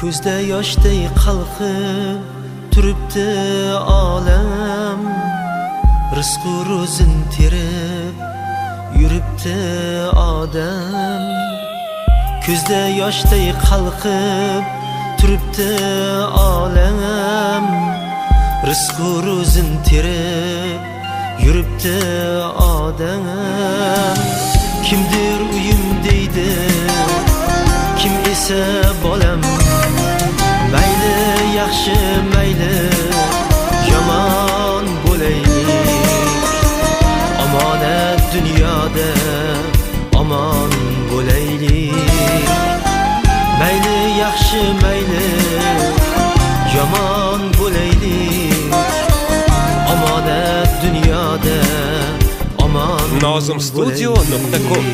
Ko'zda yoshday qalqib turibdi olam, rizqu ro'zin terib yuribdi odam. Ko'zda yoshday qalqib turibdi olam, rizqu ro'zin terib yuribdi odam. Kimdir uyim deydi, kim esa bolam, mayli yaxshi mayli yomon bo'laylik, omonat dunyoda omon bo'laylik. Mayli yaxshi mayli yomon bo'laylik, omonat dunyoda omon Nozimstudio.com